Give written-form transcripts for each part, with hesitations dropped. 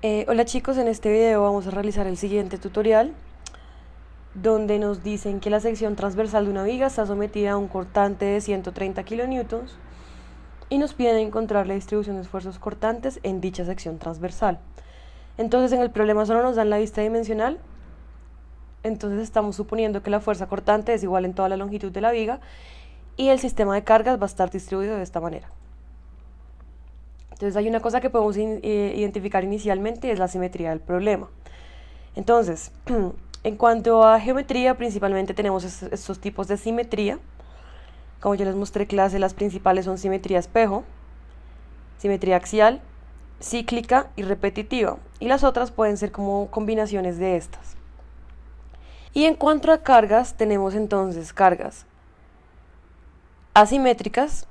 Hola chicos, en este video vamos a realizar el siguiente tutorial donde nos dicen que la sección transversal de una viga está sometida a un cortante de 130 kilonewtons y nos piden encontrar la distribución de esfuerzos cortantes en dicha sección transversal. Entonces en el problema solo nos dan la vista dimensional, entonces estamos suponiendo que la fuerza cortante es igual en toda la longitud de la viga y el sistema de cargas va a estar distribuido de esta manera. Entonces hay una cosa que podemos identificar inicialmente, es la simetría del problema. Entonces, en cuanto a geometría, principalmente tenemos estos tipos de simetría. Como yo les mostré en clase, las principales son simetría espejo, simetría axial, cíclica y repetitiva. Y las otras pueden ser como combinaciones de estas. Y en cuanto a cargas, tenemos entonces cargas asimétricas,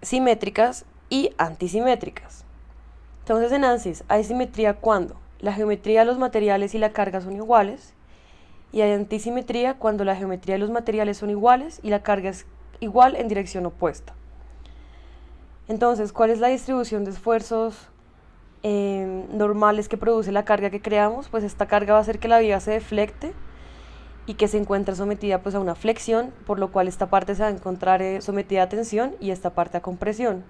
simétricas y antisimétricas. Entonces en ANSYS hay simetría cuando la geometría de los materiales y la carga son iguales, y hay antisimetría cuando la geometría de los materiales son iguales y la carga es igual en dirección opuesta. Entonces, ¿cuál es la distribución de esfuerzos normales que produce la carga que creamos? Pues esta carga va a hacer que la viga se deflecte y que se encuentre sometida pues a una flexión, por lo cual esta parte se va a encontrar sometida a tensión y esta parte a compresión,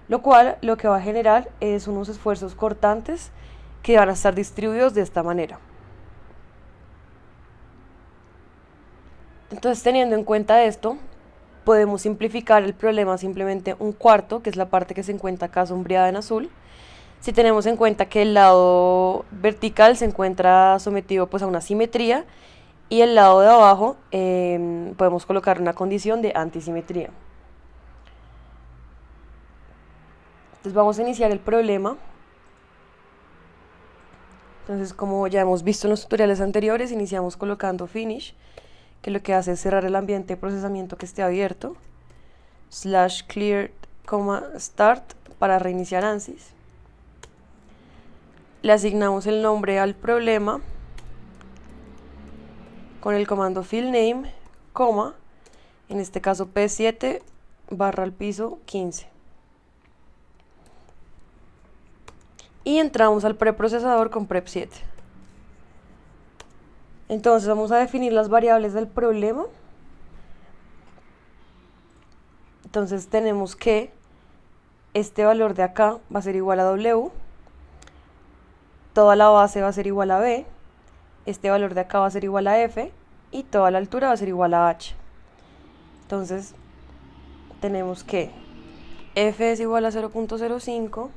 lo cual lo que va a generar es unos esfuerzos cortantes que van a estar distribuidos de esta manera. Entonces, teniendo en cuenta esto, podemos simplificar el problema simplemente un cuarto, que es la parte que se encuentra acá sombreada en azul. Si tenemos en cuenta que el lado vertical se encuentra sometido pues a una simetría y el lado de abajo podemos colocar una condición de antisimetría. Entonces vamos a iniciar el problema. Entonces, como ya hemos visto en los tutoriales anteriores, iniciamos colocando finish, que lo que hace es cerrar el ambiente de procesamiento que esté abierto, /clear, start para reiniciar ANSYS. Le asignamos el nombre al problema con el comando fieldName, en este caso P7 barra al piso 15. Y entramos al preprocesador con prep7. Entonces vamos a definir las variables del problema. Entonces tenemos que este valor de acá va a ser igual a W, toda la base va a ser igual a B, este valor de acá va a ser igual a F y toda la altura va a ser igual a H. Entonces tenemos que F es igual a 0.05,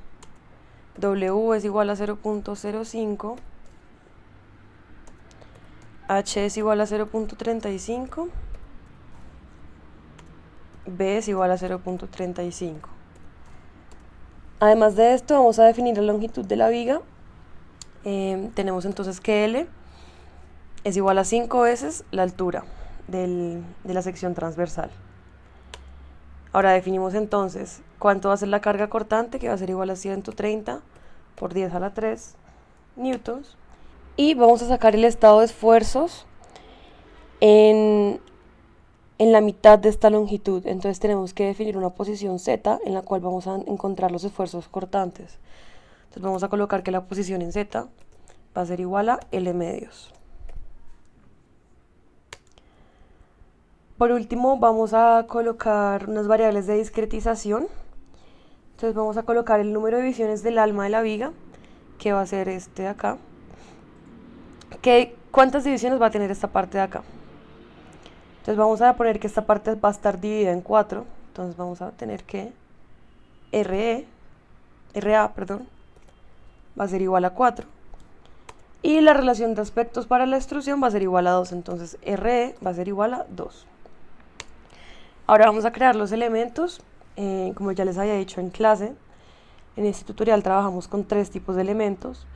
W es igual a 0.05, H es igual a 0.35, B es igual a 0.35. Además de esto, vamos a definir la longitud de la viga. Tenemos entonces que L es igual a 5 veces la altura de la sección transversal. Ahora definimos entonces cuánto va a ser la carga cortante, que va a ser igual a 130 por 10 a la 3 newtons. Y vamos a sacar el estado de esfuerzos en la mitad de esta longitud. Entonces tenemos que definir una posición Z en la cual vamos a encontrar los esfuerzos cortantes. Entonces vamos a colocar que la posición en Z va a ser igual a L medios. Por último vamos a colocar unas variables de discretización. Entonces vamos a colocar el número de divisiones del alma de la viga, que va a ser este de acá. ¿Cuántas divisiones va a tener esta parte de acá? Entonces vamos a poner que esta parte va a estar dividida en 4. Entonces vamos a tener que RA va a ser igual a 4. Y la relación de aspectos para la extrusión va a ser igual a 2. Entonces RE va a ser igual a 2. Ahora vamos a crear los elementos. Como ya les había dicho en clase, en este tutorial trabajamos con 3 tipos de elementos.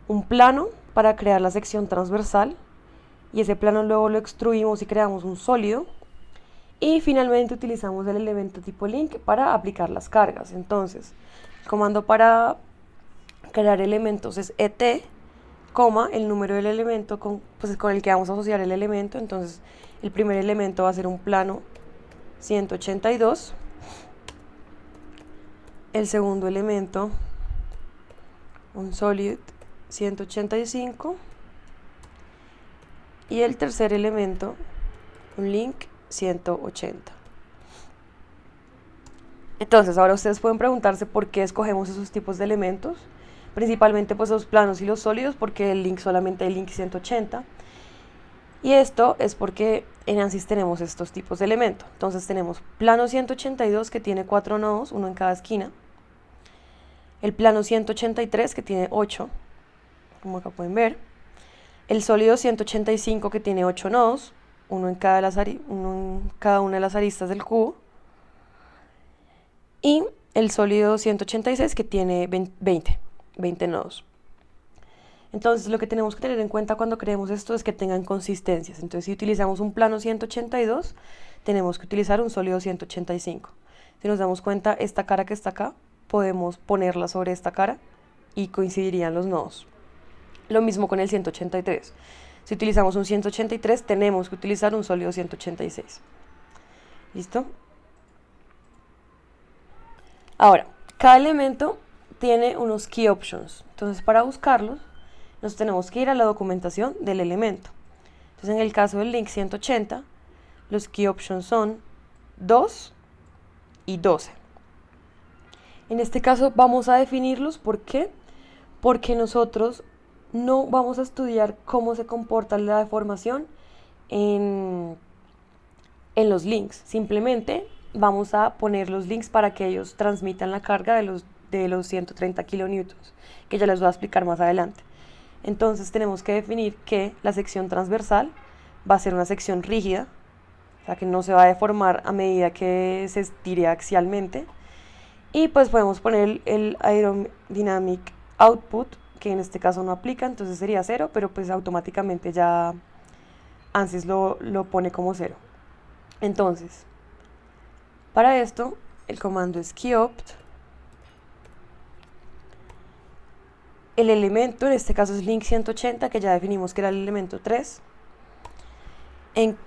Un plano para crear la sección transversal, y ese plano luego lo extruimos y creamos un sólido. Y finalmente utilizamos el elemento tipo link para aplicar las cargas. Entonces, el comando para crear elementos es ET, el número del elemento con el que vamos a asociar el elemento. Entonces, el primer elemento va a ser un plano 182. El segundo elemento un solid 185 y el tercer elemento un link 180. Entonces ahora ustedes pueden preguntarse por qué escogemos esos tipos de elementos, principalmente pues los planos y los sólidos, porque el link solamente el link 180. Y esto es porque en ANSYS tenemos estos tipos de elementos. Entonces tenemos plano 182 que tiene 4 nodos, uno en cada esquina. El plano 183 que tiene 8, como acá pueden ver. El sólido 185 que tiene 8 nodos, uno en cada una de las aristas del cubo. Y el sólido 186 que tiene 20 nodos. Entonces lo que tenemos que tener en cuenta cuando creemos esto es que tengan consistencias. Entonces si utilizamos un plano 182, tenemos que utilizar un sólido 185. Si nos damos cuenta, esta cara que está acá, podemos ponerla sobre esta cara y coincidirían los nodos. Lo mismo con el 183. Si utilizamos un 183, tenemos que utilizar un sólido 186. ¿Listo? Ahora, cada elemento tiene unos key options. Entonces para buscarlos, nos tenemos que ir a la documentación del elemento. Entonces en el caso del link 180, los key options son 2 y 12. En este caso vamos a definirlos. ¿Por qué? Porque nosotros no vamos a estudiar cómo se comporta la deformación en los links. Simplemente vamos a poner los links para que ellos transmitan la carga de los 130 kilonewtons, que ya les voy a explicar más adelante. Entonces tenemos que definir que la sección transversal va a ser una sección rígida, o sea que no se va a deformar a medida que se estire axialmente. Y pues podemos poner el aerodynamic output, que en este caso no aplica, entonces sería 0, pero pues automáticamente ya ANSYS lo pone como 0. Entonces, para esto, el comando es keyopt. El elemento, en este caso es link 180, que ya definimos que era el elemento 3. En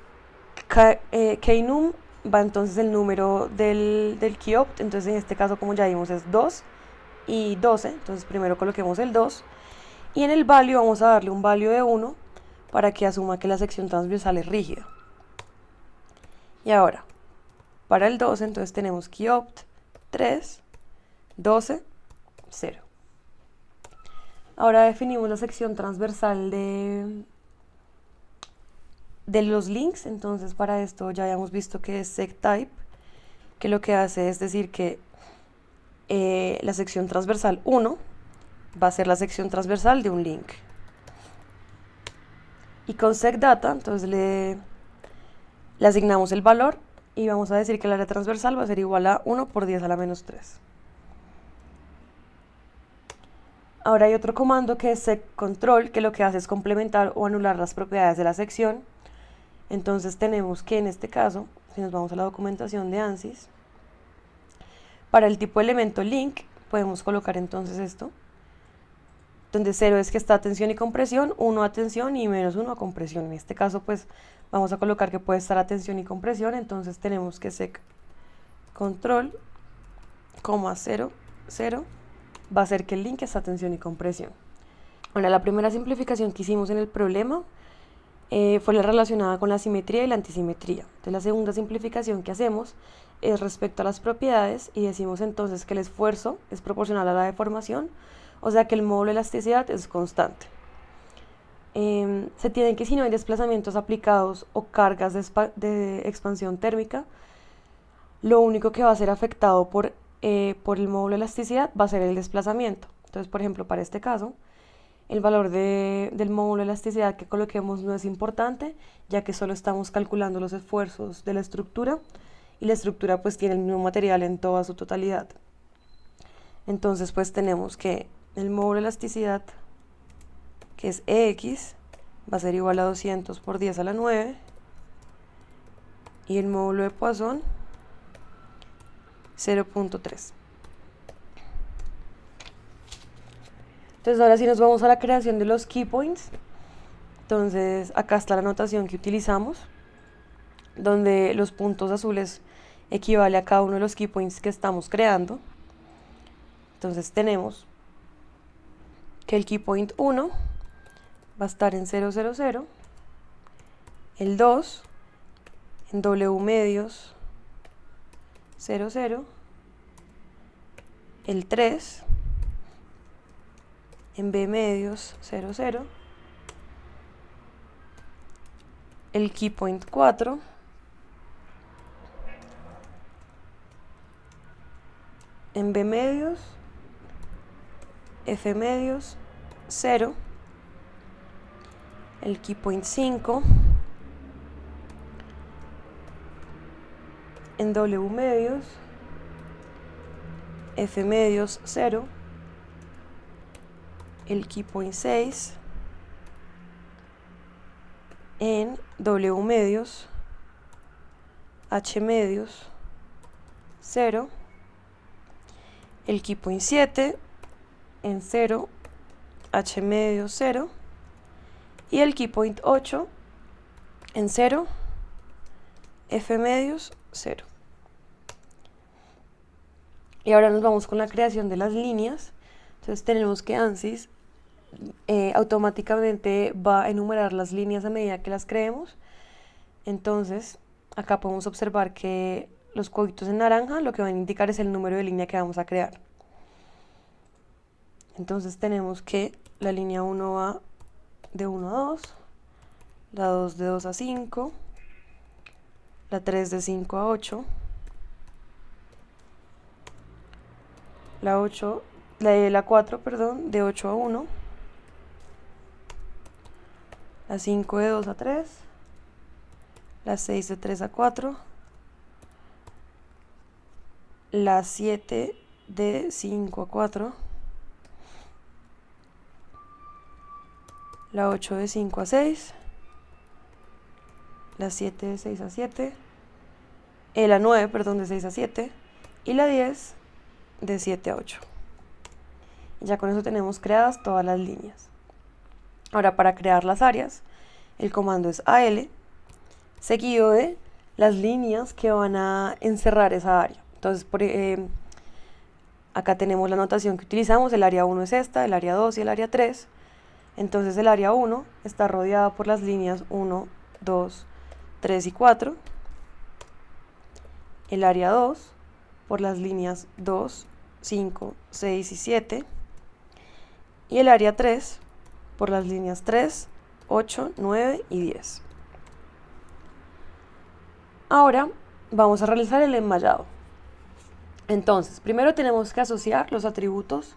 knum va entonces el número del keyopt, entonces en este caso, como ya vimos, es 2 y 12, entonces primero coloquemos el 2. Y en el value vamos a darle un value de 1 para que asuma que la sección transversal es rígida. Y ahora, para el 12, entonces tenemos keyopt 3, 12, 0. Ahora definimos la sección transversal de los links. Entonces para esto ya habíamos visto que es sectype, que lo que hace es decir que la sección transversal 1 va a ser la sección transversal de un link. Y con secdata, entonces le asignamos el valor y vamos a decir que el área transversal va a ser igual a 1 por 10 a la menos 3. Ahora hay otro comando que es seccontrol, que lo que hace es complementar o anular las propiedades de la sección. Entonces tenemos que en este caso, si nos vamos a la documentación de ANSYS, para el tipo de elemento link podemos colocar entonces esto, donde 0 es que está a tensión y compresión, 1 a tensión y menos 1 a compresión. En este caso pues vamos a colocar que puede estar a tensión y compresión, entonces tenemos que seccontrol, 0, 0, va a ser que el link está a tensión y compresión. Bueno, la primera simplificación que hicimos en el problema fue la relacionada con la simetría y la antisimetría. Entonces la segunda simplificación que hacemos es respecto a las propiedades y decimos entonces que el esfuerzo es proporcional a la deformación, o sea que el módulo de elasticidad es constante. Se tienen que si no hay desplazamientos aplicados o cargas de expansión térmica, lo único que va a ser afectado por el módulo de elasticidad va a ser el desplazamiento. Entonces, por ejemplo, para este caso, el valor del módulo de elasticidad que coloquemos no es importante, ya que solo estamos calculando los esfuerzos de la estructura, y la estructura pues tiene el mismo material en toda su totalidad. Entonces pues tenemos que el módulo de elasticidad, que es EX, va a ser igual a 200 por 10 a la 9, y el módulo de Poisson 0.3. Entonces ahora sí nos vamos a la creación de los key points. Entonces acá está la notación que utilizamos, donde los puntos azules equivale a cada uno de los key points que estamos creando. Entonces tenemos que el key point 1 va a estar en 0, 0, 0, el 2 en W medios 0, 0, el 3 en B medios 0, 0, el key point 4 en B medios, F medios 0, el key point 5 en W medios, F medios 0, el key point 6 en W medios, H medios 0, el key point 7 en 0, H medios 0, y el key point 8 en 0, F medios 0. Y ahora nos vamos con la creación de las líneas. Entonces tenemos que ANSYS automáticamente va a enumerar las líneas a medida que las creemos. Entonces acá podemos observar que los cuadritos en naranja lo que van a indicar es el número de línea que vamos a crear. Entonces tenemos que la línea 1 va de 1 a 2, la 2 de 2 a 5, la 3 de 5 a 8, la 4, perdón, de 8 a 1, la 5 de 2 a 3, la 6 de 3 a 4, la 7 de 5 a 4, la 8 de 5 a 6, la 7 de 6 a 7, la 9, perdón, de 6 a 7, y la 10 de 7 a 8. Y ya con eso tenemos creadas todas las líneas. Ahora, para crear las áreas, el comando es AL, seguido de las líneas que van a encerrar esa área. Entonces, acá tenemos la notación que utilizamos, el área 1 es esta, el área 2 y el área 3. Entonces el área 1 está rodeada por las líneas 1, 2, 3 y 4. El área 2 por las líneas 2, 5, 6 y 7. Y el área 3 por las líneas 3, 8, 9 y 10. Ahora vamos a realizar el enmayado. Entonces, primero tenemos que asociar los atributos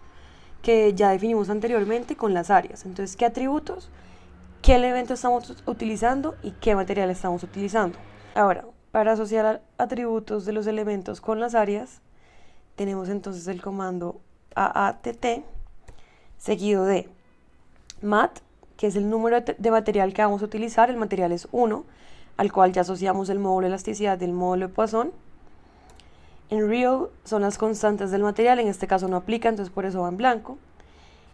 que ya definimos anteriormente con las áreas. Entonces, ¿qué atributos? ¿Qué elemento estamos utilizando? ¿Y qué material estamos utilizando? Ahora, para asociar atributos de los elementos con las áreas, tenemos entonces el comando AATT, seguido de mat, que es el número de material que vamos a utilizar. El material es 1, al cual ya asociamos el módulo de elasticidad del módulo de Poisson. En real son las constantes del material, en este caso no aplica, entonces por eso va en blanco.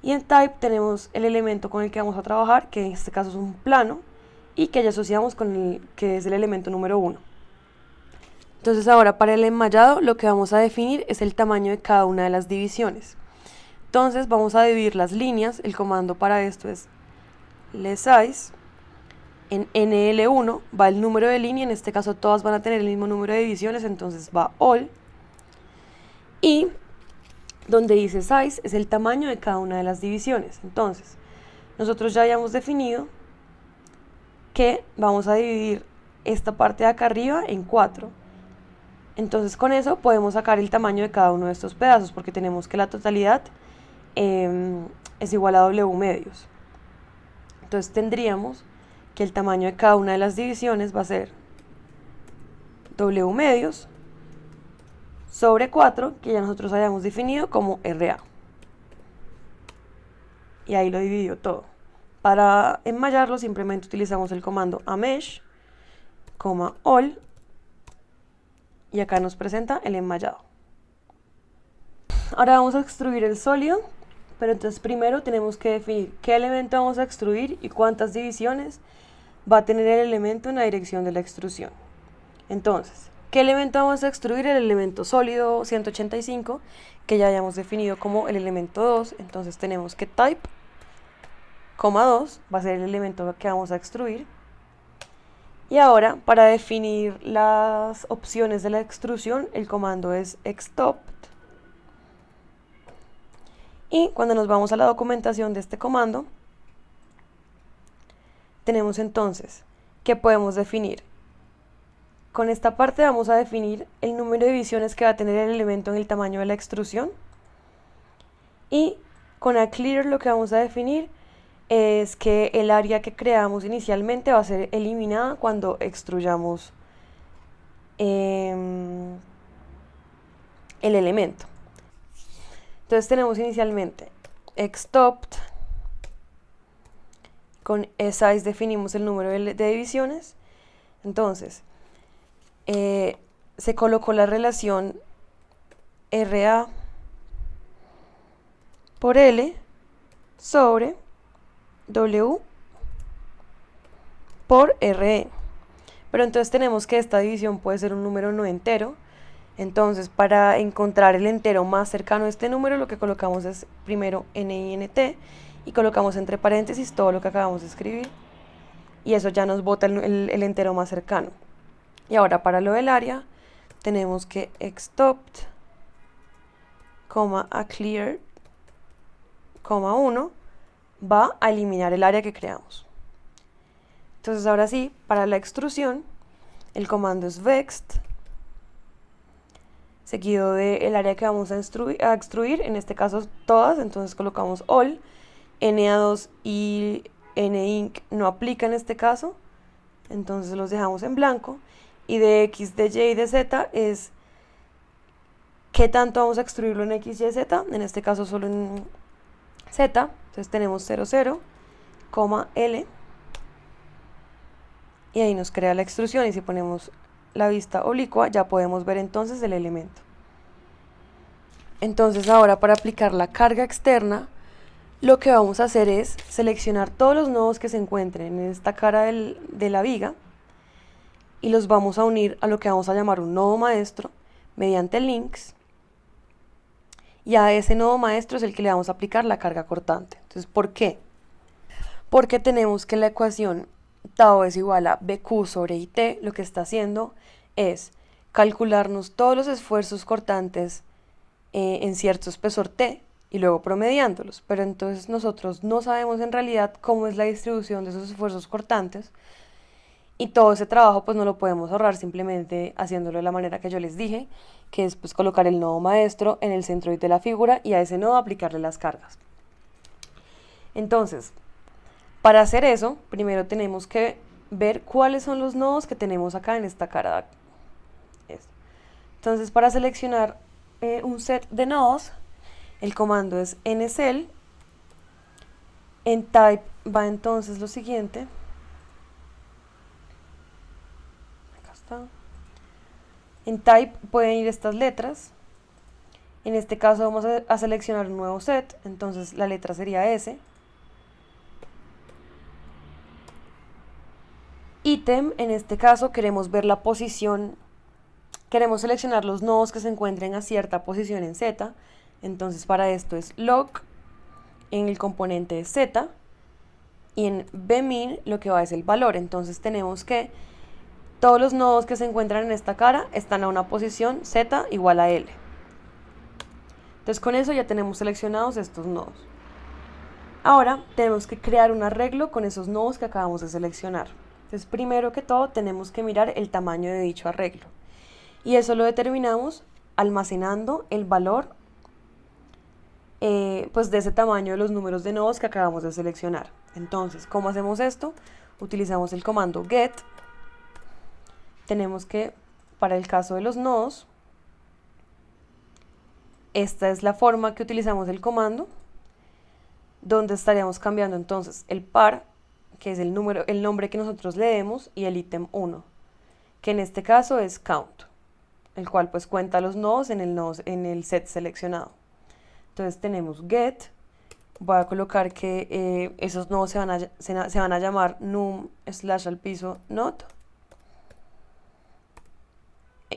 Y en type tenemos el elemento con el que vamos a trabajar, que en este caso es un plano, y que ya asociamos con el que es el elemento número 1. Entonces ahora para el enmayado lo que vamos a definir es el tamaño de cada una de las divisiones. Entonces vamos a dividir las líneas, el comando para esto es lesize. En NL1 va el número de línea, en este caso todas van a tener el mismo número de divisiones, entonces va all. Y donde dice size es el tamaño de cada una de las divisiones. Entonces, nosotros ya habíamos definido que vamos a dividir esta parte de acá arriba en 4. Entonces con eso podemos sacar el tamaño de cada uno de estos pedazos, porque tenemos que la totalidad es igual a W medios. Entonces tendríamos que el tamaño de cada una de las divisiones va a ser W medios sobre 4, que ya nosotros habíamos definido como RA. Y ahí lo dividió todo. Para enmayarlo simplemente utilizamos el comando amesh, all, y acá nos presenta el enmayado. Ahora vamos a extruir el sólido, pero entonces primero tenemos que definir qué elemento vamos a extruir y cuántas divisiones va a tener el elemento en la dirección de la extrusión. Entonces, ¿qué elemento vamos a extruir? El elemento sólido 185, que ya hayamos definido como el elemento 2. Entonces tenemos que type 2 va a ser el elemento que vamos a extruir. Y ahora, para definir las opciones de la extrusión, el comando es extopt. Y cuando nos vamos a la documentación de este comando, tenemos entonces que podemos definir. Con esta parte vamos a definir el número de divisiones que va a tener el elemento en el tamaño de la extrusión. Y con a clear lo que vamos a definir es que el área que creamos inicialmente va a ser eliminada cuando extruyamos el elemento. Entonces tenemos inicialmente extopt, con size definimos el número de divisiones. Entonces se colocó la relación RA por L sobre W por RE. Pero entonces tenemos que esta división puede ser un número no entero. Entonces, para encontrar el entero más cercano a este número, lo que colocamos es primero NINT y colocamos entre paréntesis todo lo que acabamos de escribir. Y eso ya nos bota el entero más cercano. Y ahora para lo del área, tenemos que extopt, a clear, 1, va a eliminar el área que creamos. Entonces ahora sí, para la extrusión, el comando es vext, seguido del área que vamos a extruir, en este caso todas, entonces colocamos all, NA2 y NINC no aplica en este caso, entonces los dejamos en blanco, y de X, de Y y de Z es qué tanto vamos a extruirlo en X, Y, Z, en este caso solo en Z, entonces tenemos 00, L, y ahí nos crea la extrusión, y si ponemos la vista oblicua ya podemos ver entonces el elemento. Entonces ahora para aplicar la carga externa, lo que vamos a hacer es seleccionar todos los nodos que se encuentren en esta cara de la viga y los vamos a unir a lo que vamos a llamar un nodo maestro mediante links, y a ese nodo maestro es el que le vamos a aplicar la carga cortante. Entonces, ¿por qué? Porque tenemos que la ecuación tau es igual a BQ sobre IT, lo que está haciendo es calcularnos todos los esfuerzos cortantes en cierto espesor T y luego promediándolos, pero entonces nosotros no sabemos en realidad cómo es la distribución de esos esfuerzos cortantes, y todo ese trabajo pues no lo podemos ahorrar simplemente haciéndolo de la manera que yo les dije, que es pues colocar el nodo maestro en el centroid de la figura y a ese nodo aplicarle las cargas. Entonces, para hacer eso, primero tenemos que ver cuáles son los nodos que tenemos acá en esta cara. Entonces, para seleccionar un set de nodos, el comando es ncell. En type va entonces lo siguiente. Acá está. En type pueden ir estas letras. En este caso vamos a seleccionar un nuevo set, entonces la letra sería S. Ítem, en este caso queremos ver la posición, queremos seleccionar los nodos que se encuentren a cierta posición en Z, entonces para esto es log en el componente Z, y en bmin lo que va es el valor, entonces tenemos que todos los nodos que se encuentran en esta cara están a una posición Z igual a L. Entonces con eso ya tenemos seleccionados estos nodos. Ahora tenemos que crear un arreglo con esos nodos que acabamos de seleccionar. Entonces primero que todo tenemos que mirar el tamaño de dicho arreglo. Y eso lo determinamos almacenando el valor pues de ese tamaño de los números de nodos que acabamos de seleccionar. Entonces, ¿cómo hacemos esto? Utilizamos el comando get. Tenemos que, para el caso de los nodos, esta es la forma que utilizamos el comando, donde estaríamos cambiando entonces el par, que es el nombre que nosotros le demos, y el ítem 1, que en este caso es count, el cual pues cuenta los nodos en el set seleccionado. Entonces tenemos get, voy a colocar que esos nodos se van a llamar num / al piso not,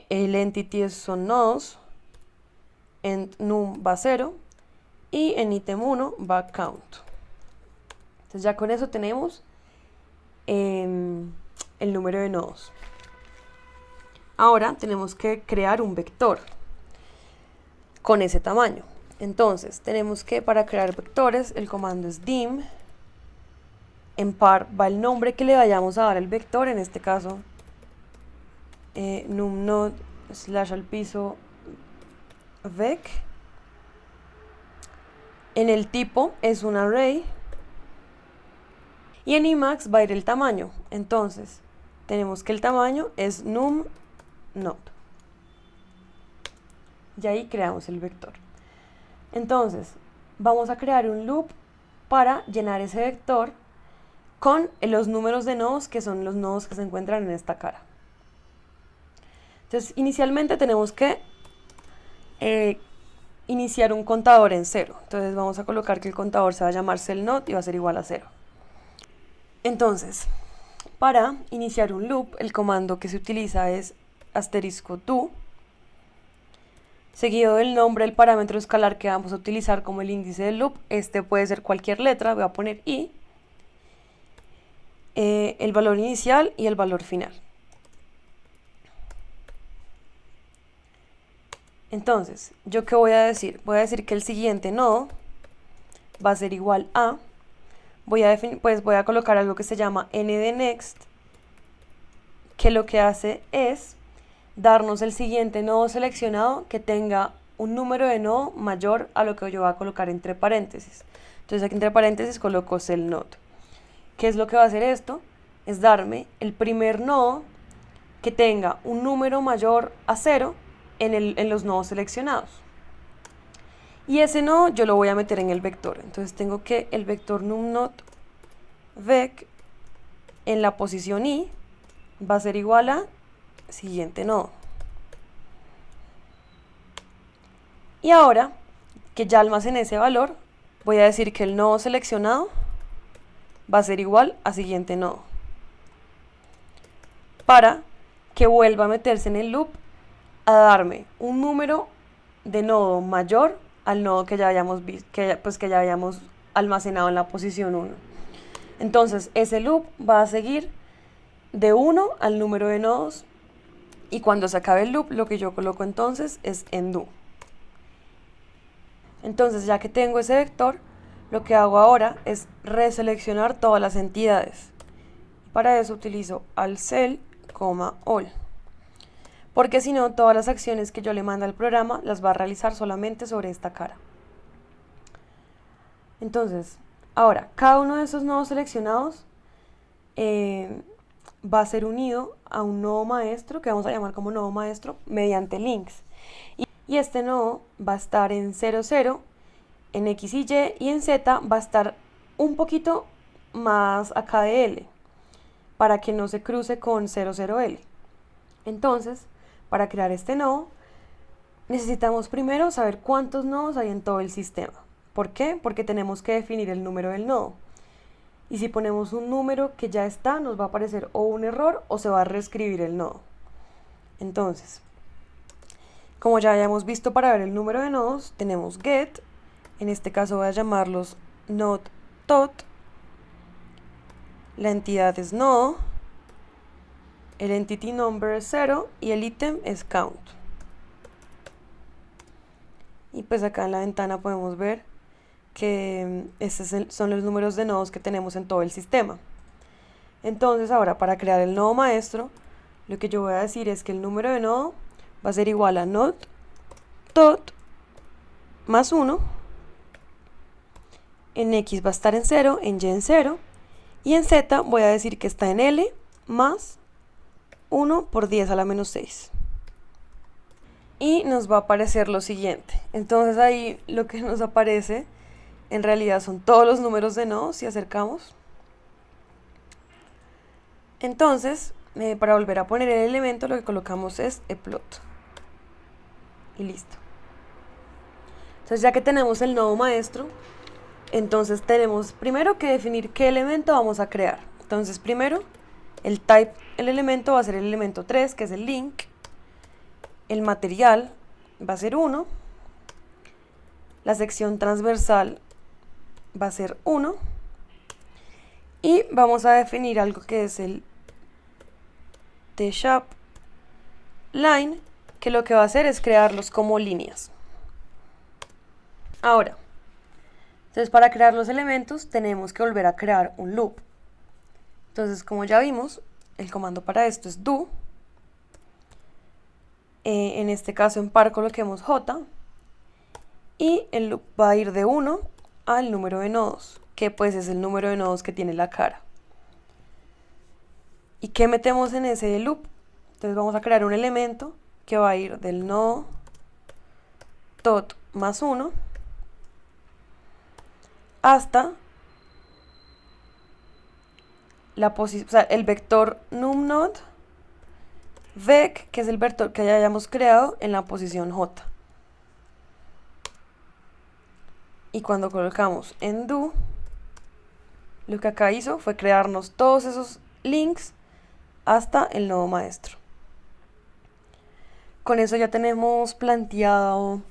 el entity son nodos, en num va 0 y en ítem 1 va count. Entonces ya con eso tenemos el número de nodos. Ahora tenemos que crear un vector con ese tamaño. Entonces tenemos que, para crear vectores, el comando es dim. En par va el nombre que le vayamos a dar al vector, en este caso numnode / al piso vec. En el tipo es un array. Y en Emacs va a ir el tamaño. Entonces tenemos que el tamaño es numnode. Y ahí creamos el vector. Entonces vamos a crear un loop para llenar ese vector con los números de nodos, que son los nodos que se encuentran en esta cara. Entonces inicialmente tenemos que iniciar un contador en 0. Entonces vamos a colocar que el contador se va a llamar cellNode y va a ser igual a 0. Entonces, para iniciar un loop, el comando que se utiliza es *do, seguido del nombre del parámetro escalar que vamos a utilizar como el índice del loop. Este puede ser cualquier letra, voy a poner i, el valor inicial y el valor final. Entonces, ¿yo qué voy a decir? Voy a decir que el siguiente nodo va a ser igual a, voy a colocar algo que se llama ndNext, que lo que hace es darnos el siguiente nodo seleccionado que tenga un número de nodo mayor a lo que yo voy a colocar entre paréntesis. Entonces aquí entre paréntesis coloco cellNode. ¿Qué es lo que va a hacer esto? Es darme el primer nodo que tenga un número mayor a 0 en los nodos seleccionados. Y ese nodo yo lo voy a meter en el vector. Entonces tengo que el vector numnode vec en la posición i va a ser igual a siguiente nodo. Y ahora que ya almacené ese valor, voy a decir que el nodo seleccionado va a ser igual a siguiente nodo, para que vuelva a meterse en el loop a darme un número de nodo mayor al nodo que ya hayamos visto, que ya hayamos almacenado en la posición 1. Entonces ese loop va a seguir de 1 al número de nodos, y cuando se acabe el loop lo que yo coloco entonces es undo. Entonces ya que tengo ese vector, lo que hago ahora es reseleccionar todas las entidades. Para eso utilizo alcell, all, porque si no, todas las acciones que yo le mando al programa las va a realizar solamente sobre esta cara. Entonces, ahora, cada uno de esos nodos seleccionados va a ser unido a un nodo maestro, que vamos a llamar como nodo maestro, mediante links. Y este nodo va a estar en 0, 0, en X y Y en Z va a estar un poquito más acá de L, para que no se cruce con 0, 0, L. Entonces, para crear este nodo, necesitamos primero saber cuántos nodos hay en todo el sistema. ¿Por qué? Porque tenemos que definir el número del nodo. Y si ponemos un número que ya está, nos va a aparecer o un error o se va a reescribir el nodo. Entonces, como ya hayamos visto, para ver el número de nodos, tenemos get, en este caso voy a llamarlos node tot, la entidad es nodo, el entity number es 0 y el ítem es count. Y pues acá en la ventana podemos ver que estos son los números de nodos que tenemos en todo el sistema. Entonces ahora, para crear el nodo maestro, lo que yo voy a decir es que el número de nodo va a ser igual a node tot más 1, en X va a estar en 0, en Y en 0, y en Z voy a decir que está en L más 1 por 10 a la menos 6. Y nos va a aparecer lo siguiente. Entonces ahí lo que nos aparece en realidad son todos los números de nodos si acercamos. Entonces, para volver a poner el elemento, lo que colocamos es plot. Y listo. Entonces ya que tenemos el nodo maestro, entonces tenemos primero que definir qué elemento vamos a crear. Entonces primero, el type, el elemento va a ser el elemento 3, que es el link. El material va a ser 1. La sección transversal va a ser 1. Y vamos a definir algo que es el tshape line, que lo que va a hacer es crearlos como líneas. Ahora, entonces para crear los elementos tenemos que volver a crear un loop. Entonces, como ya vimos, el comando para esto es do. En este caso en par coloquemos j. Y el loop va a ir de 1 al número de nodos, que pues es el número de nodos que tiene la cara. ¿Y qué metemos en ese loop? Entonces vamos a crear un elemento que va a ir del nodo tot más 1 hasta la posición, o sea, el vector numNode vec, que es el vector que ya hayamos creado en la posición j. Y cuando colocamos en do, lo que acá hizo fue crearnos todos esos links hasta el nodo maestro. Con eso ya tenemos planteado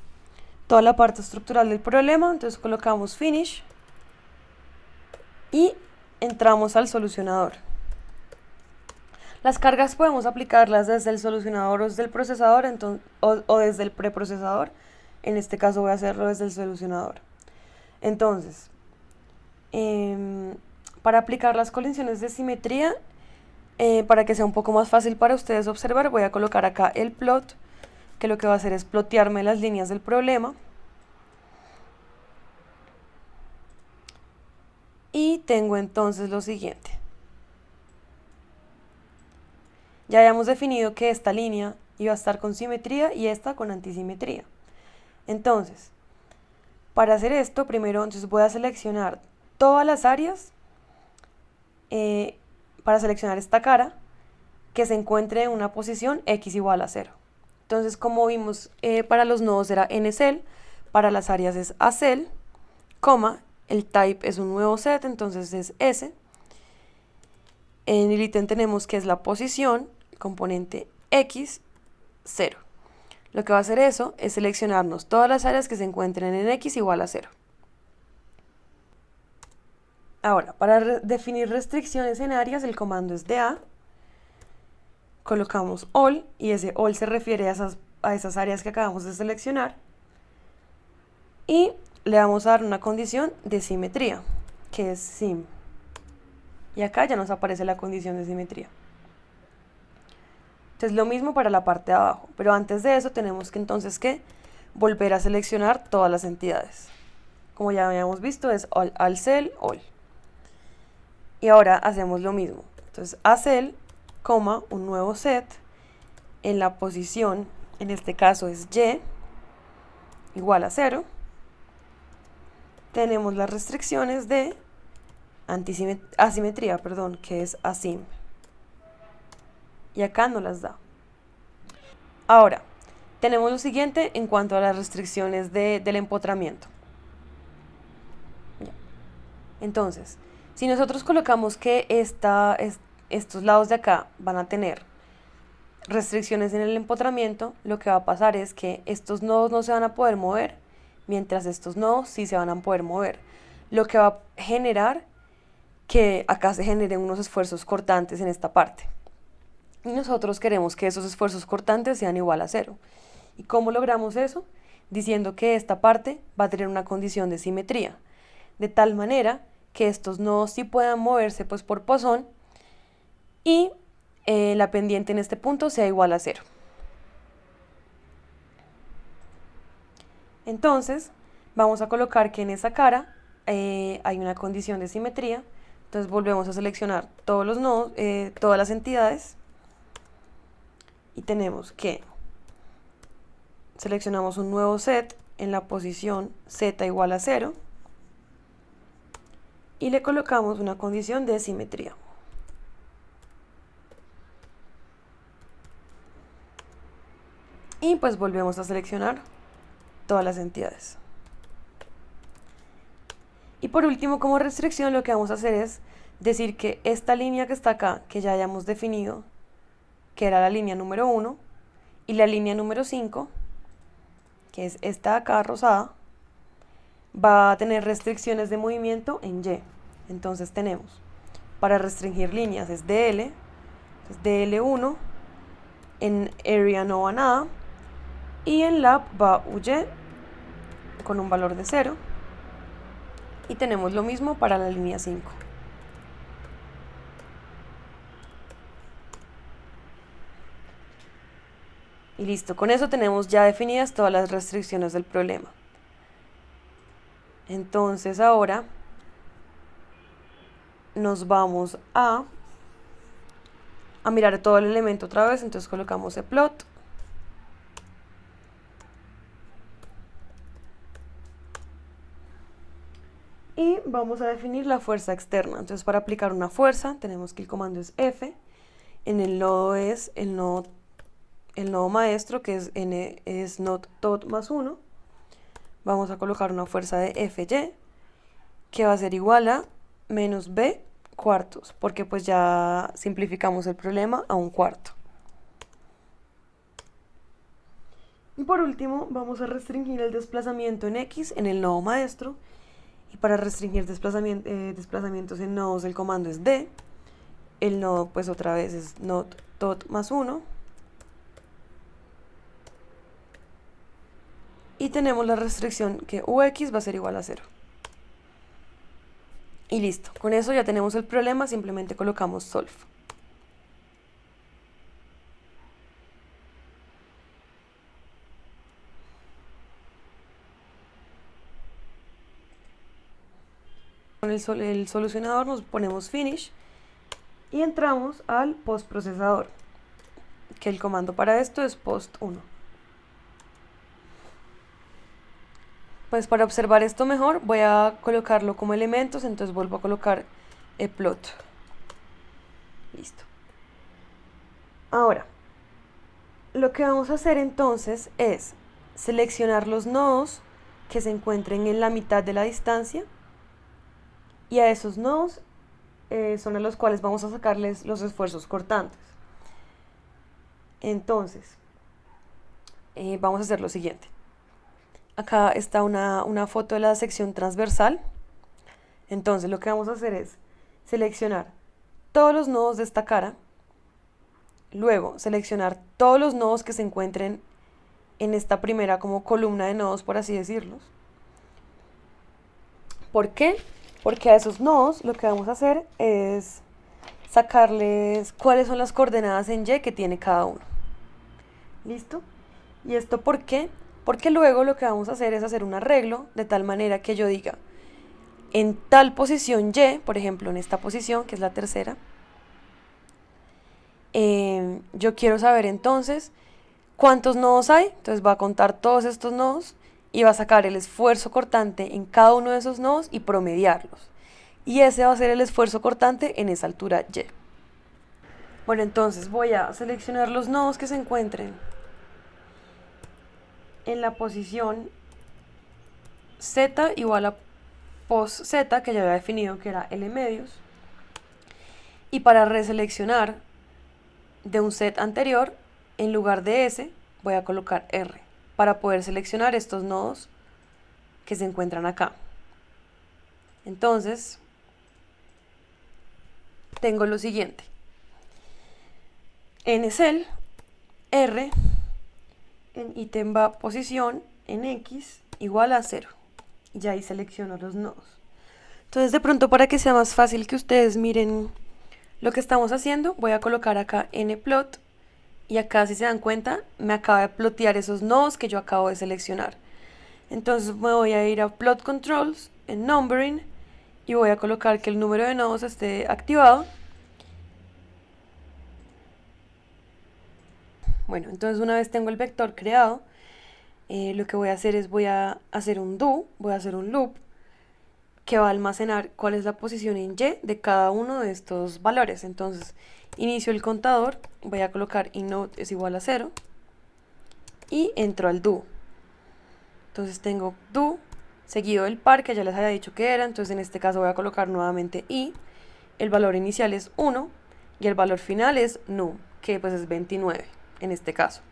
toda la parte estructural del problema. Entonces colocamos finish y entramos al solucionador. Las cargas podemos aplicarlas desde el solucionador o desde el procesador, o desde el preprocesador. En este caso voy a hacerlo desde el solucionador. Entonces, para aplicar las colisiones de simetría, para que sea un poco más fácil para ustedes observar, voy a colocar acá el plot, que lo que va a hacer es plotearme las líneas del problema. Y tengo entonces lo siguiente. Ya habíamos definido que esta línea iba a estar con simetría y esta con antisimetría. Entonces, para hacer esto, primero entonces voy a seleccionar todas las áreas para seleccionar esta cara que se encuentre en una posición x igual a 0. Entonces, como vimos, para los nodos era ncel, para las áreas es acel, coma, el type es un nuevo set, entonces es s. En el ítem tenemos que es la posición, el componente x, 0. Lo que va a hacer eso es seleccionarnos todas las áreas que se encuentren en x igual a 0. Ahora, para definir restricciones en áreas, el comando es da. Colocamos all, y ese all se refiere a esas áreas que acabamos de seleccionar. Y le vamos a dar una condición de simetría, que es sim. Y acá ya nos aparece la condición de simetría. Entonces lo mismo para la parte de abajo, pero antes de eso tenemos que entonces volver a seleccionar todas las entidades. Como ya habíamos visto, es all alcel, all. Y ahora hacemos lo mismo. Entonces acel, coma, un nuevo set, en la posición, en este caso es y, igual a 0. Tenemos las restricciones de asimetría, que es asim. Y acá no las da. Ahora, tenemos lo siguiente en cuanto a las restricciones del empotramiento. Entonces, si nosotros colocamos que estos lados de acá van a tener restricciones en el empotramiento, lo que va a pasar es que estos nodos no se van a poder mover, mientras estos nodos sí se van a poder mover. Lo que va a generar que acá se generen unos esfuerzos cortantes en esta parte. Y nosotros queremos que esos esfuerzos cortantes sean igual a 0. ¿Y cómo logramos eso? Diciendo que esta parte va a tener una condición de simetría, de tal manera que estos nodos sí puedan moverse pues por Poisson y la pendiente en este punto sea igual a 0. Entonces, vamos a colocar que en esa cara hay una condición de simetría. Entonces volvemos a seleccionar todos los nodos, todas las entidades. Y tenemos que seleccionamos un nuevo set en la posición z igual a 0. Y le colocamos una condición de simetría. Y pues volvemos a seleccionar todas las entidades. Y por último, como restricción, lo que vamos a hacer es decir que esta línea que está acá, que ya hayamos definido, que era la línea número 1, y la línea número 5, que es esta acá rosada, va a tener restricciones de movimiento en Y. Entonces tenemos para restringir líneas es DL, entonces DL1, en area no va nada, y en lab va UY con un valor de 0, y tenemos lo mismo para la línea 5. Y listo, con eso tenemos ya definidas todas las restricciones del problema. Entonces ahora nos vamos a mirar todo el elemento otra vez, entonces colocamos plot. Y vamos a definir la fuerza externa. Entonces para aplicar una fuerza tenemos que el comando es F, en el nodo es el nodo maestro, que es N es not tot más 1. Vamos a colocar una fuerza de Fy, que va a ser igual a menos B cuartos, porque pues ya simplificamos el problema a un cuarto. Y por último vamos a restringir el desplazamiento en X en el nodo maestro, y para restringir desplazamientos en nodos el comando es D, el nodo pues otra vez es not tot más 1, y tenemos la restricción que Ux va a ser igual a 0. Y listo, con eso ya tenemos el problema, simplemente colocamos solve. Con el solucionador nos ponemos finish y entramos al postprocesador, que el comando para esto es post1. Pues para observar esto mejor voy a colocarlo como elementos, entonces vuelvo a colocar plot. Listo. Ahora, lo que vamos a hacer entonces es seleccionar los nodos que se encuentren en la mitad de la distancia, y a esos nodos son a los cuales vamos a sacarles los esfuerzos cortantes. Entonces, vamos a hacer lo siguiente. Acá está una foto de la sección transversal. Entonces lo que vamos a hacer es seleccionar todos los nodos de esta cara, luego seleccionar todos los nodos que se encuentren en esta primera como columna de nodos, por así decirlos. ¿Por qué? Porque a esos nodos lo que vamos a hacer es sacarles cuáles son las coordenadas en Y que tiene cada uno. ¿Listo? ¿Y esto por qué? Porque luego lo que vamos a hacer es hacer un arreglo de tal manera que yo diga, en tal posición Y, por ejemplo en esta posición, que es la tercera, yo quiero saber entonces cuántos nodos hay, entonces va a contar todos estos nodos y va a sacar el esfuerzo cortante en cada uno de esos nodos y promediarlos. Y ese va a ser el esfuerzo cortante en esa altura Y. Bueno, entonces voy a seleccionar los nodos que se encuentren en la posición Z igual a post Z, que ya había definido que era L medios, y para reseleccionar de un set anterior, en lugar de S voy a colocar R, para poder seleccionar estos nodos que se encuentran acá. Entonces tengo lo siguiente: en cel R en ítem va posición en X igual a 0. Y ahí selecciono los nodos. Entonces de pronto, para que sea más fácil que ustedes miren lo que estamos haciendo, voy a colocar acá nplot, y acá, si se dan cuenta, me acaba de plotear esos nodos que yo acabo de seleccionar. Entonces me voy a ir a plot controls en numbering y voy a colocar que el número de nodos esté activado. Bueno, entonces una vez tengo el vector creado, lo que voy a hacer es voy a hacer un do, voy a hacer un loop que va a almacenar cuál es la posición en Y de cada uno de estos valores. Entonces inicio el contador, voy a colocar inNode es igual a 0 y entro al do. Entonces tengo do seguido del par que ya les había dicho que era, entonces en este caso voy a colocar nuevamente i, el valor inicial es 1 y el valor final es num, que pues es 29 en este caso.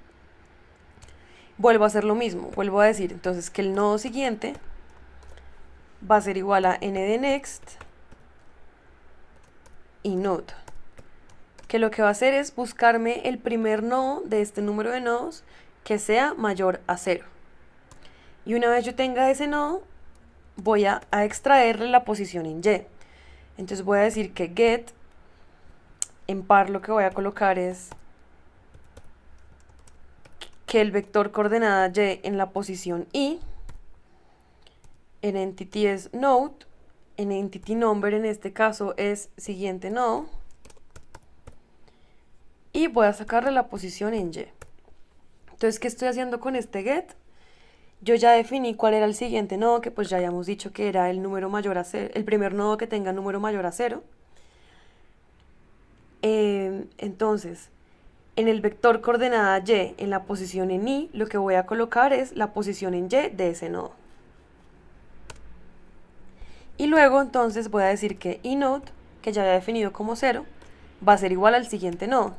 Vuelvo a hacer lo mismo, vuelvo a decir entonces que el nodo siguiente va a ser igual a n de next inode, que lo que va a hacer es buscarme el primer nodo de este número de nodos que sea mayor a 0. Y una vez yo tenga ese nodo, voy a extraerle la posición en Y. Entonces voy a decir que get, en par lo que voy a colocar es que el vector coordenada Y en la posición I, en entity es node, en entity number en este caso es siguiente nodo, y voy a sacarle la posición en Y. Entonces, ¿qué estoy haciendo con este get? Yo ya definí cuál era el siguiente nodo, que pues ya habíamos dicho que era el número mayor a 0, el primer nodo que tenga número mayor a 0. Entonces, en el vector coordenada Y, en la posición en I, lo que voy a colocar es la posición en Y de ese nodo. Y luego entonces voy a decir que inode, que ya había definido como 0, va a ser igual al siguiente nodo.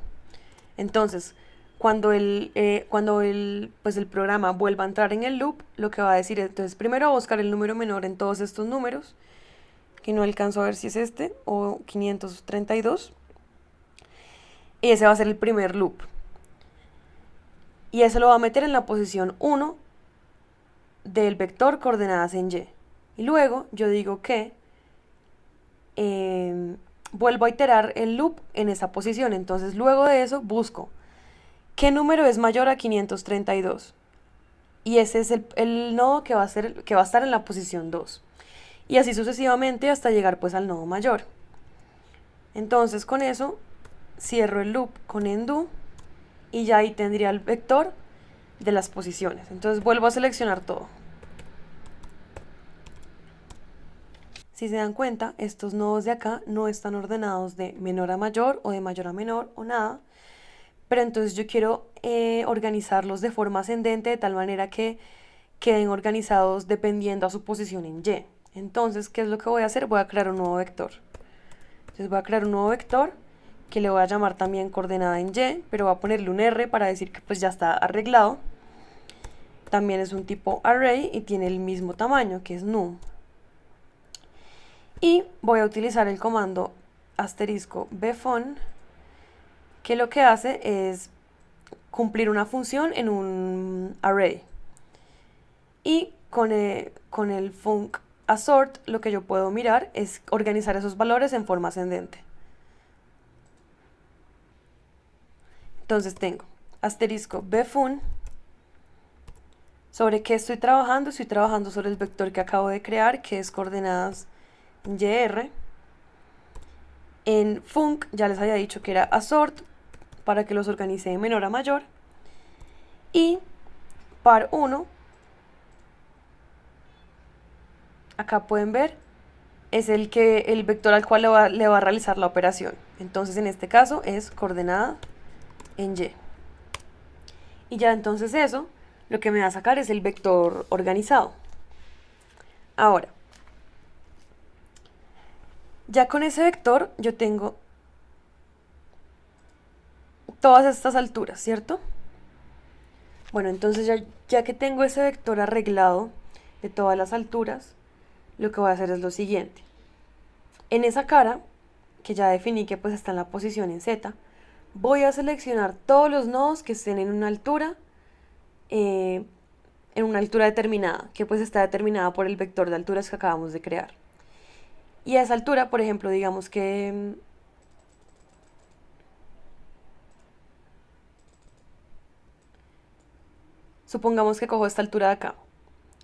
Entonces, cuando pues el programa vuelva a entrar en el loop, lo que va a decir es, entonces primero va a buscar el número menor en todos estos números, que no alcanzo a ver si es este o 532, y ese va a ser el primer loop. Y eso lo va a meter en la posición 1 del vector coordenadas en Y. Y luego yo digo que vuelvo a iterar el loop en esa posición. Entonces luego de eso busco qué número es mayor a 532. Y ese es el nodo que va a estar en la posición 2. Y así sucesivamente hasta llegar pues al nodo mayor. Entonces con eso cierro el loop con endu y ya ahí tendría el vector de las posiciones. Entonces vuelvo a seleccionar todo. Si se dan cuenta, estos nodos de acá no están ordenados de menor a mayor o de mayor a menor o nada, pero entonces yo quiero organizarlos de forma ascendente de tal manera que queden organizados dependiendo a su posición en Y. Entonces, ¿qué es lo que voy a hacer? Voy a crear un nuevo vector. Entonces voy a crear un nuevo vector que le voy a llamar también coordenada en Y, pero voy a ponerle un R para decir que pues ya está arreglado. También es un tipo array y tiene el mismo tamaño, que es num. Y voy a utilizar el comando asterisco bfun, que lo que hace es cumplir una función en un array. Y con el func assort lo que yo puedo mirar es organizar esos valores en forma ascendente. Entonces tengo asterisco bfun. ¿Sobre qué estoy trabajando? Estoy trabajando sobre el vector que acabo de crear, que es coordenadas yr. En func ya les había dicho que era assort, para que los organice de menor a mayor. Y par 1, acá pueden ver, es el vector al cual le va a realizar la operación. Entonces en este caso es coordenada en Y. Y ya entonces eso, lo que me va a sacar es el vector organizado. Ahora, ya con ese vector yo tengo todas estas alturas, ¿cierto? Bueno, entonces ya que tengo ese vector arreglado de todas las alturas, lo que voy a hacer es lo siguiente. En esa cara, que ya definí que pues está en la posición en Z, voy a seleccionar todos los nodos que estén en una altura determinada, que pues está determinada por el vector de alturas que acabamos de crear. Y a esa altura, por ejemplo, digamos que supongamos que cojo esta altura de acá,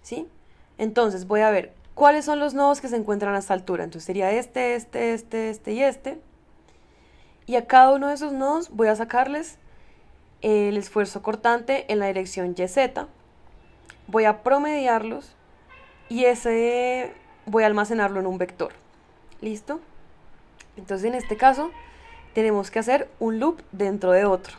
¿sí? Entonces voy a ver cuáles son los nodos que se encuentran a esta altura. Entonces sería este y este. Y a cada uno de esos nodos voy a sacarles el esfuerzo cortante en la dirección YZ. Voy a promediarlos y ese voy a almacenarlo en un vector. ¿Listo? Entonces en este caso tenemos que hacer un loop dentro de otro.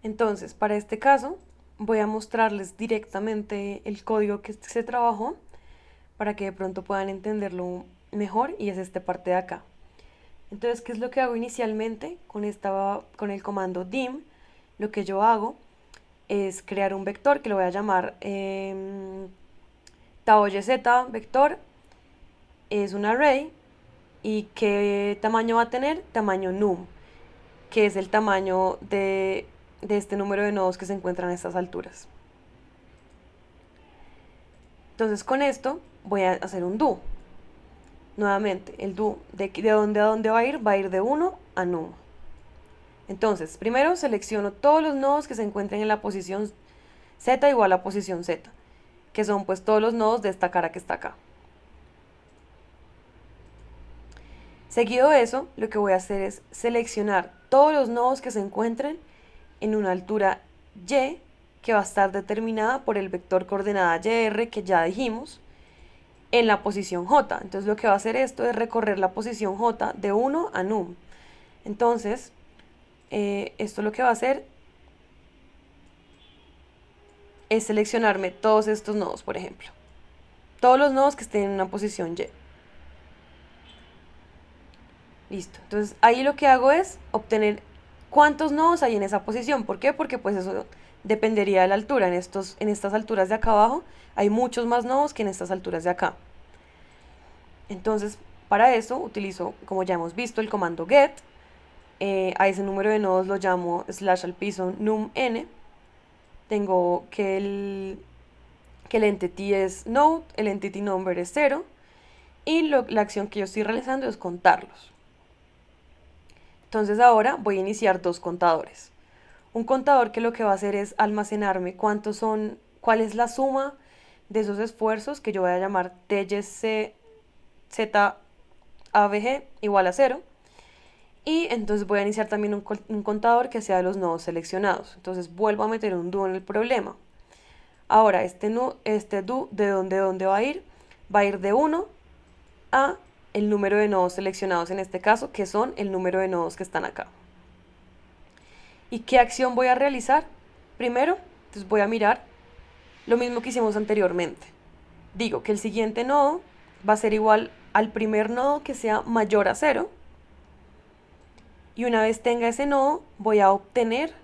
Entonces, para este caso voy a mostrarles directamente el código que se trabajó para que de pronto puedan entenderlo mejor, y es esta parte de acá. Entonces, ¿qué es lo que hago inicialmente con el comando dim? Lo que yo hago es crear un vector que lo voy a llamar tau yz vector es un array. ¿Y qué tamaño va a tener? Tamaño num, que es el tamaño de este número de nodos que se encuentran a estas alturas. Entonces con esto voy a hacer un do. Nuevamente, el do, ¿de dónde a dónde va a ir? Va a ir de 1 a num. Entonces, primero selecciono todos los nodos que se encuentren en la posición z igual a posición z, que son pues todos los nodos de esta cara que está acá. Seguido de eso, lo que voy a hacer es seleccionar todos los nodos que se encuentren en una altura y, que va a estar determinada por el vector coordenada yr que ya dijimos, en la posición j. Entonces lo que va a hacer esto es recorrer la posición j de 1 a num. Entonces, esto lo que va a hacer es seleccionarme todos estos nodos, por ejemplo. Todos los nodos que estén en una posición y. Listo. Entonces ahí lo que hago es obtener cuántos nodos hay en esa posición. ¿Por qué? Porque pues eso dependería de la altura. En estas alturas de acá abajo hay muchos más nodos que en estas alturas de acá. Entonces para eso utilizo, como ya hemos visto, el comando get. A ese número de nodos lo llamo /al numn. Tengo que el entity es node, el entity number es 0 y la acción que yo estoy realizando es contarlos. Entonces ahora voy a iniciar dos contadores. Un contador que lo que va a hacer es almacenarme cuál es la suma de esos esfuerzos que yo voy a llamar TYZABG igual a 0. Y entonces voy a iniciar también un contador que sea de los nodos seleccionados. Entonces vuelvo a meter un do en el problema. Ahora este do, ¿de dónde va a ir? Va a ir de 1 a el número de nodos seleccionados en este caso, que son el número de nodos que están acá. ¿Y qué acción voy a realizar? Primero, entonces voy a mirar lo mismo que hicimos anteriormente. Digo que el siguiente nodo va a ser igual al primer nodo que sea mayor a 0. Y una vez tenga ese nodo, voy a obtener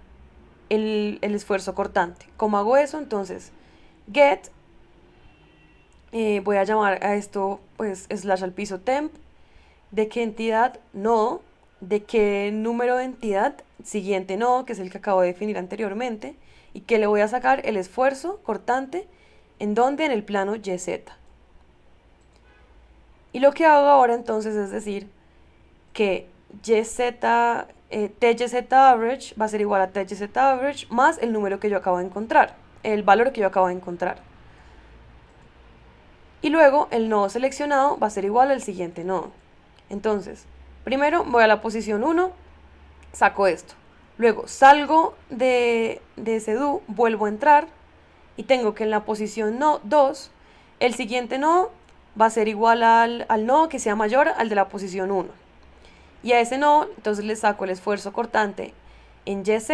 el esfuerzo cortante. ¿Cómo hago eso? Entonces, get, voy a llamar a esto pues /temp, de qué entidad nodo, de qué número de entidad siguiente nodo, que es el que acabo de definir anteriormente, y que le voy a sacar el esfuerzo cortante, ¿en dónde? En el plano YZ. Y lo que hago ahora entonces es decir que TYZ average va a ser igual a TYZ average más el número que yo acabo de encontrar, el valor que yo acabo de encontrar. Y luego el nodo seleccionado va a ser igual al siguiente nodo. Entonces, primero voy a la posición 1, saco esto. Luego salgo de ese do, vuelvo a entrar y tengo que en la posición 2, el siguiente nodo va a ser igual al nodo que sea mayor al de la posición 1. Y a ese nodo, entonces le saco el esfuerzo cortante en YZ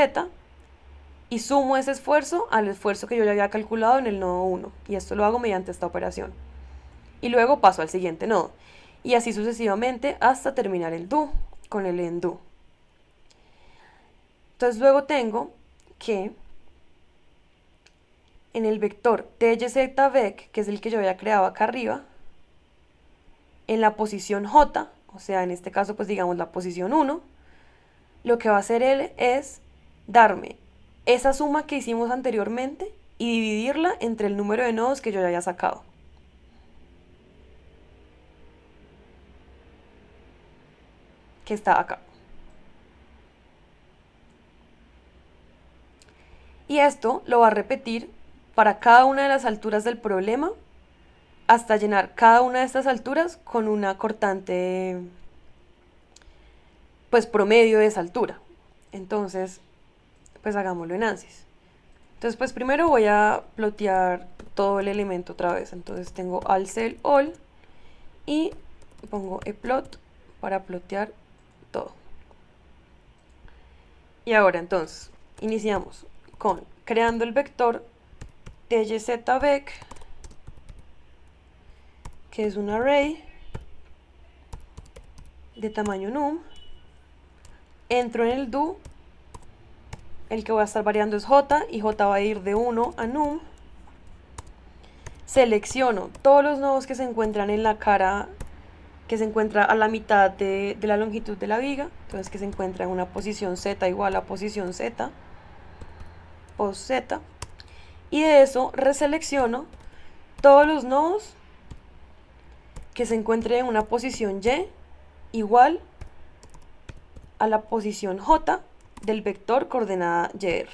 y sumo ese esfuerzo al esfuerzo que yo ya había calculado en el nodo 1. Y esto lo hago mediante esta operación. Y luego paso al siguiente nodo. Y así sucesivamente hasta terminar el do con el end-do. Entonces luego tengo que en el vector TYZVEC, que es el que yo había creado acá arriba, en la posición J, o sea, en este caso pues digamos la posición 1, lo que va a hacer él es darme esa suma que hicimos anteriormente y dividirla entre el número de nodos que yo ya había sacado. Que está acá. Y esto lo va a repetir para cada una de las alturas del problema hasta llenar cada una de estas alturas con una cortante pues promedio de esa altura. Entonces, pues hagámoslo en ANSYS. Entonces, pues primero voy a plotear todo el elemento otra vez. Entonces tengo alcel all y pongo eplot para plotear todo. Y ahora entonces iniciamos con creando el vector TYZVEC, que es un array de tamaño num. Entro en el do, el que voy a estar variando es j y j va a ir de 1 a num. selecciono todos los nodos que se encuentran en la cara, que se encuentra a la mitad de la longitud de la viga, entonces que se encuentra en una posición Z igual a posición Z, post Z, y de eso reselecciono todos los nodos que se encuentren en una posición Y igual a la posición J del vector coordenada YR.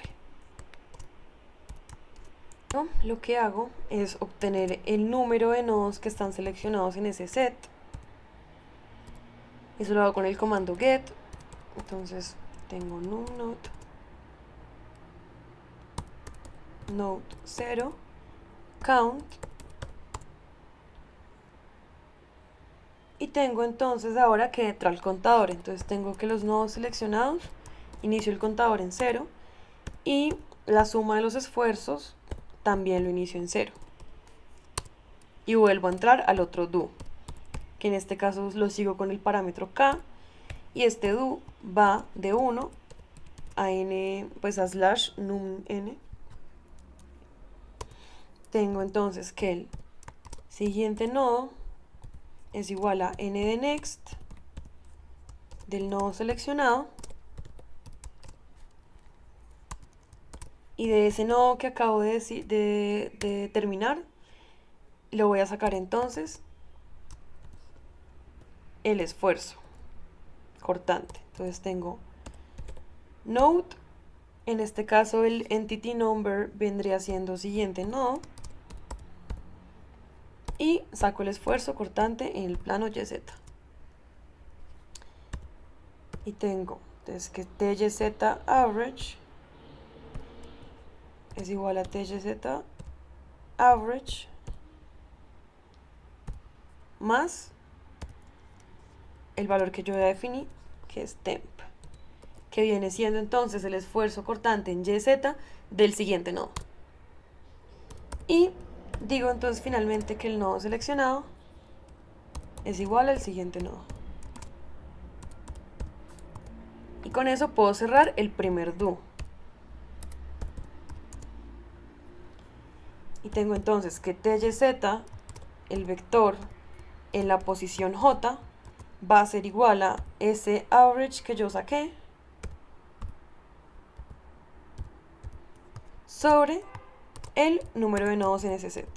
¿No? Lo que hago es obtener el número de nodos que están seleccionados en ese set. Eso lo hago con el comando get. Entonces tengo numNode, node 0, count, y tengo entonces ahora que entra el contador. Entonces tengo que los nodos seleccionados, inicio el contador en 0 y la suma de los esfuerzos también lo inicio en 0 y vuelvo a entrar al otro do, que en este caso lo sigo con el parámetro k, y este do va de 1 a n, pues a slash num n. Tengo entonces que el siguiente nodo es igual a n de next del nodo seleccionado, y de ese nodo que acabo de terminar lo voy a sacar entonces el esfuerzo cortante. Entonces tengo node, en este caso el entity number vendría siendo siguiente nodo, y saco el esfuerzo cortante en el plano YZ. Y tengo entonces que TYZ average es igual a TYZ average más el valor que yo ya definí, que es temp, que viene siendo entonces el esfuerzo cortante en YZ del siguiente nodo. Y digo entonces finalmente que el nodo seleccionado es igual al siguiente nodo. Y con eso puedo cerrar el primer do. Y tengo entonces que TYZ, el vector en la posición J, va a ser igual a ese average que yo saqué sobre el número de nodos en ese set.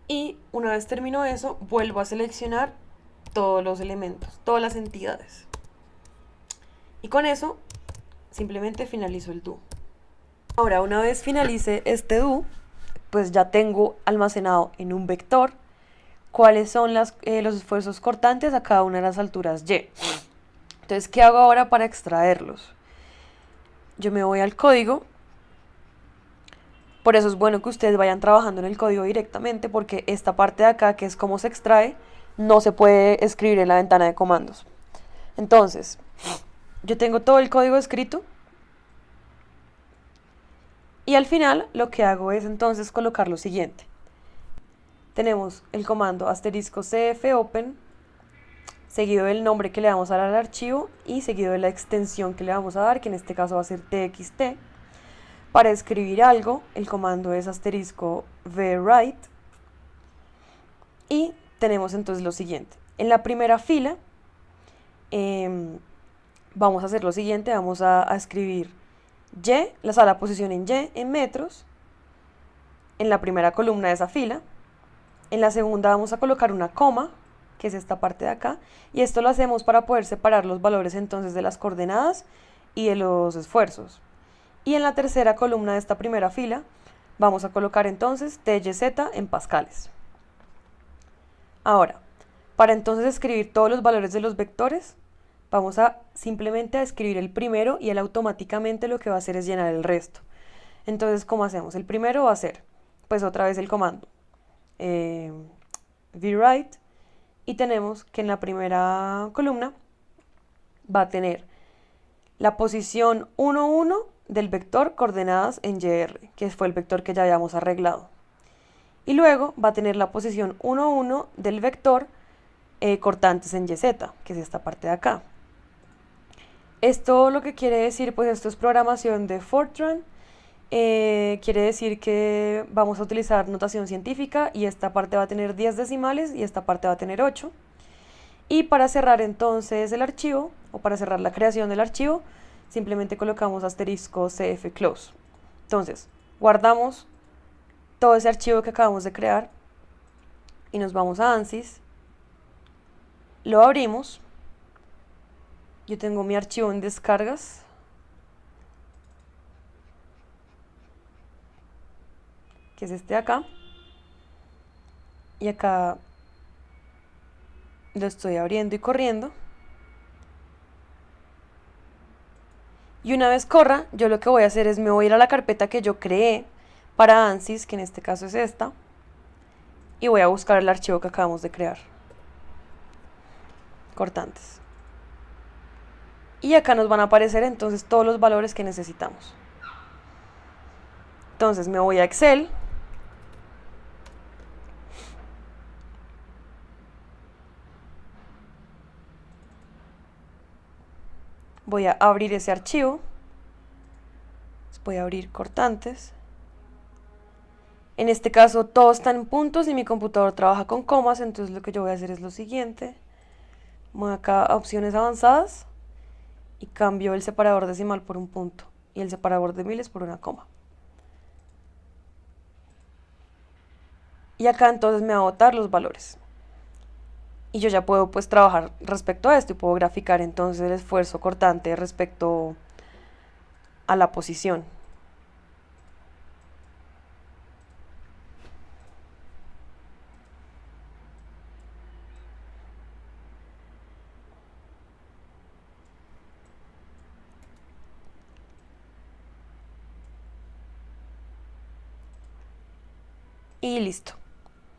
Y una vez termino eso, vuelvo a seleccionar todos los elementos, todas las entidades. Y con eso simplemente finalizo el do. Ahora, una vez finalice este do, pues ya tengo almacenado en un vector cuáles son los esfuerzos cortantes a cada una de las alturas Y. Entonces, ¿qué hago ahora para extraerlos? Yo me voy al código. Por eso es bueno que ustedes vayan trabajando en el código directamente, porque esta parte de acá, que es cómo se extrae, no se puede escribir en la ventana de comandos. Entonces, yo tengo todo el código escrito. Y al final lo que hago es entonces colocar lo siguiente. Tenemos el comando asterisco cfopen, seguido del nombre que le vamos a dar al archivo y seguido de la extensión que le vamos a dar, que en este caso va a ser txt. Para escribir algo, el comando es asterisco write. Y tenemos entonces lo siguiente. En la primera fila vamos a hacer lo siguiente, vamos a escribir Y, la posición en Y, en metros, en la primera columna de esa fila. En la segunda vamos a colocar una coma, que es esta parte de acá, y esto lo hacemos para poder separar los valores entonces de las coordenadas y de los esfuerzos. Y en la tercera columna de esta primera fila vamos a colocar entonces TYZ en pascales. Ahora, para entonces escribir todos los valores de los vectores, vamos a simplemente a escribir el primero y él automáticamente lo que va a hacer es llenar el resto. Entonces, ¿cómo hacemos? El primero va a ser, pues otra vez el comando write, y tenemos que en la primera columna va a tener la posición 1, 1 del vector coordenadas en YR, que fue el vector que ya habíamos arreglado. Y luego va a tener la posición 1, 1 del vector cortantes en YZ, que es esta parte de acá. Esto lo que quiere decir, pues esto es programación de Fortran, Quiere decir que vamos a utilizar notación científica y esta parte va a tener 10 decimales y esta parte va a tener 8. Y para cerrar entonces el archivo, o para cerrar la creación del archivo, simplemente colocamos asterisco cf close. Entonces, guardamos todo ese archivo que acabamos de crear y nos vamos a ANSYS, lo abrimos. Yo tengo mi archivo en descargas. Que es este de acá. Y acá lo estoy abriendo y corriendo. Y una vez corra, yo lo que voy a hacer es me voy a ir a la carpeta que yo creé para ANSYS, que en este caso es esta, y voy a buscar el archivo que acabamos de crear. Cortantes. Y acá nos van a aparecer entonces todos los valores que necesitamos. Entonces me voy a Excel. Voy a abrir ese archivo. Voy a abrir cortantes. En este caso todo está en puntos y mi computador trabaja con comas, entonces lo que yo voy a hacer es lo siguiente. Voy acá a opciones avanzadas y cambio el separador decimal por un punto y el separador de miles por una coma. Y acá entonces me va a botar los valores. Y yo ya puedo pues trabajar respecto a esto y puedo graficar entonces el esfuerzo cortante respecto a la posición. Y listo.